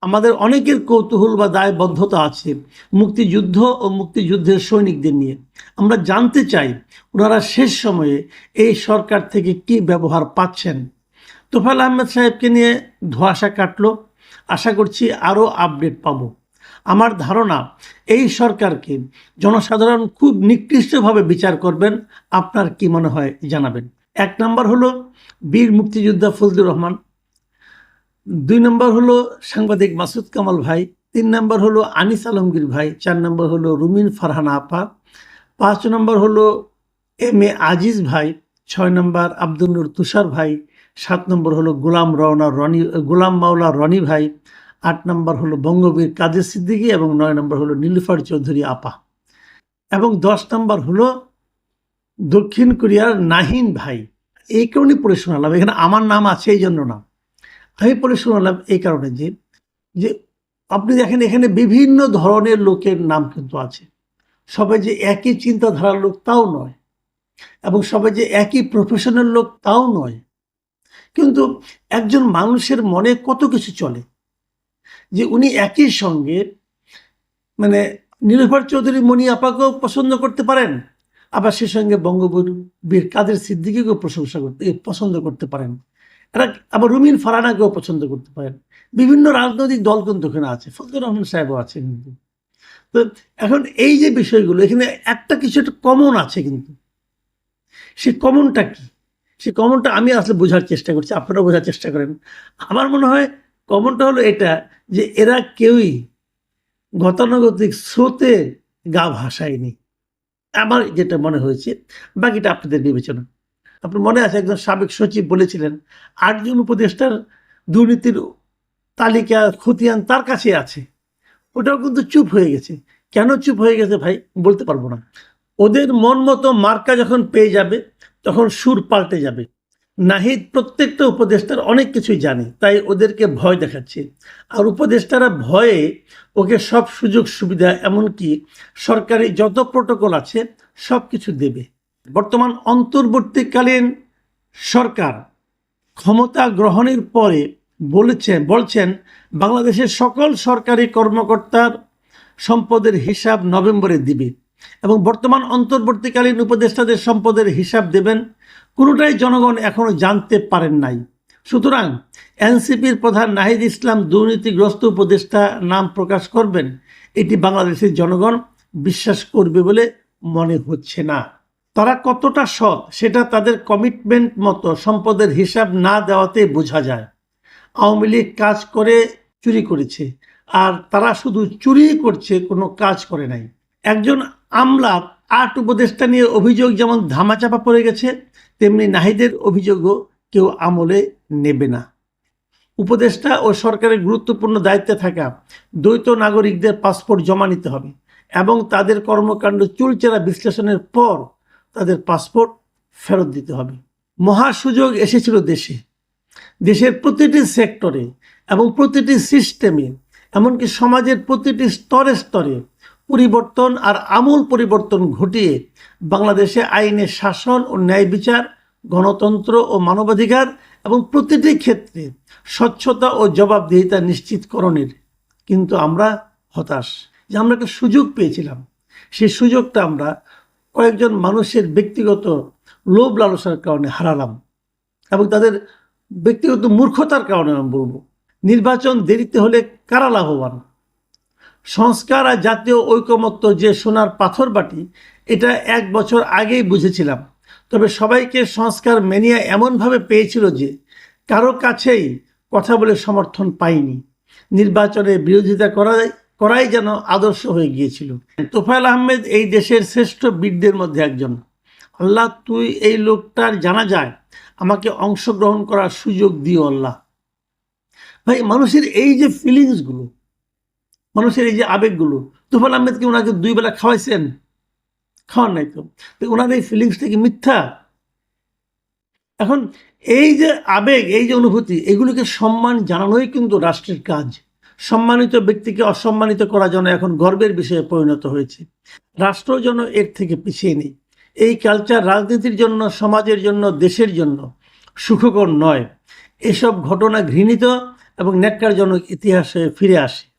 আমাদের অনেকের কৌতূহল বা দায়বদ্ধতা আছে মুক্তিযুদ্ধ ও মুক্তিযুদ্ধের সৈনিকদের নিয়ে। আমরা জানতে চাই ওনারা শেষ সময়ে এই সরকার থেকে কি ব্যবহার পাচ্ছেন। তোফায়েল আহমেদ সাহেবকে নিয়ে ধোঁয়াশা কাটলো, আশা করছি আরও আপডেট পাবো। আমার ধারণা এই সরকারকে জনসাধারণ খুব নিকৃষ্টভাবে বিচার করবেন। আপনার কি মনে হয় জানাবেন। 1 নম্বর হলো বীর মুক্তিযোদ্ধা ফজলুর রহমান, 2 নম্বর হলো সাংবাদিক মাসুদ কামাল ভাই, 3 নম্বর হলো আনিস আলমগীর ভাই, 4 নম্বর হলো রুমিন ফারহানা আপা, 5 নম্বর হলো এম এ আজিজ ভাই, 6 নম্বর আব্দুল নূর তুষার ভাই, 7 নম্বর হলো গোলাম মাওলা রনি ভাই, 8 নম্বর হলো বঙ্গবীর কাদের সিদ্দিকী এবং 9 নম্বর হলো নীলুফার চৌধুরী আপা এবং 10 নম্বর হলো দক্ষিণ কোরিয়ার নাহিন ভাই। এই কারণে পড়ে শোনালাম, এখানে আমার নাম আছে এই জন্য না, আমি পড়ে শোনালাম এই কারণে যে আপনি দেখেন এখানে বিভিন্ন ধরনের লোকের নাম কিন্তু আছে। সবাই যে একই চিন্তাধারার লোক তাও নয়, এবং সবাই যে একই প্রফেশনের লোক তাও নয়। কিন্তু একজন মানুষের মনে কত কিছু চলে যে উনি একই সঙ্গে মানে নীলুফার চৌধুরী মনি আপাকেও পছন্দ করতে পারেন, আবার সে সঙ্গে বঙ্গবীর কাদের সিদ্দিকীকেও পছন্দ করতে পারেন, এরা আবার রুমিন ফারহানাকেও পছন্দ করতে পারেন। বিভিন্ন রাজনৈতিক দল কিন্তু এখানে আছে, ফজলুর রহমান সাহেবও আছে কিন্তু। তো এখন এই যে বিষয়গুলো এখানে একটা কিছু একটা কমন আছে, কিন্তু সেই কমনটা কি, সেই কমনটা আমি আসলে বোঝার চেষ্টা করছি, আপনারাও বোঝার চেষ্টা করেন। আমার মনে হয় কমনটা হলো এটা যে এরা কেউই গতানুগতিক স্রোতে গা ভাসায়নি, আমার যেটা মনে হয়েছে। বাকিটা আপনাদের বিবেচনা। আপনার মনে আছে একজন সাবেক সচিব বলেছিলেন 8 জন উপদেষ্টার দুর্নীতির তালিকা খতিয়ান তার কাছে আছে। ওটাও কিন্তু চুপ হয়ে গেছে। কেন চুপ হয়ে গেছে ভাই বলতে পারবো না। ওদের মন মতো মার্কা যখন পেয়ে যাবে তখন সুর পাল্টে যাবে। নাহিদ প্রত্যেকটা উপদেষ্টার অনেক কিছুই জানে, তাই ওদেরকে ভয় দেখাচ্ছে। আর উপদেষ্টারা ভয়ে ওকে সব সুযোগ সুবিধা, এমনকি সরকারি যত প্রোটোকল আছে সব কিছু দেবে। বর্তমান অন্তর্বর্তীকালীন সরকার ক্ষমতা গ্রহণের পরে বলছেন বাংলাদেশের সকল সরকারি কর্মকর্তার সম্পদের হিসাব নভেম্বরে দিবে এবং বর্তমান অন্তর্বর্তীকালীন উপদেষ্টাদের সম্পদের হিসাব দেবেন। কোনোটাই জনগণ এখনো জানতে পারেন নাই। সুতরাং এনসিপির প্রধান নাহিদ ইসলাম দুর্নীতিগ্রস্ত উপদেষ্টা নাম প্রকাশ করবেন, এটি বাংলাদেশের জনগণ বিশ্বাস করবে বলে মনে হচ্ছে না। তারা কতটা সৎ সেটা তাদের কমিটমেন্ট মতো সম্পদের হিসাব না দেওয়াতে বোঝা যায়। আওয়ামী লীগ কাজ করে চুরি করেছে, আর তারা শুধু চুরি করছে, কোনো কাজ করে নাই। একজন আমলার 8 উপদেষ্টা নিয়ে অভিযোগ যেমন ধামাচাপা পড়ে গেছে, তেমনি নাহিদের অভিযোগও কেউ আমলে নেবে না। উপদেষ্টা ও সরকারের গুরুত্বপূর্ণ দায়িত্বে থাকা দ্বৈত নাগরিকদের পাসপোর্ট জমা নিতে হবে এবং তাদের কর্মকাণ্ড চুলচেরা বিশ্লেষণের পর তাদের পাসপোর্ট ফেরত দিতে হবে। মহা সুযোগ এসেছিল দেশের প্রতিটি সেক্টরে এবং প্রতিটি সিস্টেমে, এমনকি সমাজের প্রতিটি স্তরে স্তরে পরিবর্তন আর আমূল পরিবর্তন ঘটিয়ে বাংলাদেশে আইনের শাসন ও ন্যায় বিচার, গণতন্ত্র ও মানবাধিকার এবং প্রতিটি ক্ষেত্রে স্বচ্ছতা ও জবাবদিহিতা নিশ্চিতকরণের। কিন্তু আমরা হতাশ যে আমরা একটা সুযোগ পেয়েছিলাম, সেই সুযোগটা আমরা কয়েকজন মানুষের ব্যক্তিগত লোভ লালসার কারণে হারালাম এবং তাদের ব্যক্তিগত মূর্খতার কারণে আমি বলবো। নির্বাচন দেরিতে হলে কারা লাভবান? সংস্কার আর জাতীয় ঐকমত্য যে সোনার পাথর বাটি, এটা 1 বছর আগেই বুঝেছিলাম। তবে সবাইকে সংস্কার মেনিয়া এমনভাবে পেয়েছিল যে কারো কাছেই কথা বলে সমর্থন পাইনি। নির্বাচনে বিরোধিতা করাই যেন আদর্শ হয়ে গিয়েছিল। তোফায়েল আহমেদ এই দেশের শ্রেষ্ঠ বীরদের মধ্যে একজন। আল্লাহ, তুই এই লোকটার জানা যায় আমাকে অংশগ্রহণ করার সুযোগ দিও আল্লাহ। ভাই, মানুষের এই যে ফিলিংসগুলো, মানুষের এই যে আবেগগুলো, তোফায়েল আহমেদকে ওনাকে 2 বেলা খাওয়াইছেন? খাওয়ার নাই তো। ওনার এই ফিলিংসটা কি মিথ্যা? এখন এই যে আবেগ, এই যে অনুভূতি, এগুলোকে সম্মান জানানোই কিন্তু রাষ্ট্রের কাজ। সম্মানিত ব্যক্তিকে অসম্মানিত করা যেন এখন গর্বের বিষয়ে পরিণত হয়েছে। রাষ্ট্র যেন এর থেকে পিছিয়ে নেই। এই কালচার রাজনীতির জন্য, সমাজের জন্য, দেশের জন্য সুখকর নয়। এসব ঘটনা ঘৃণিত এবং ন্যক্কারজনক ইতিহাসে ফিরে আসে।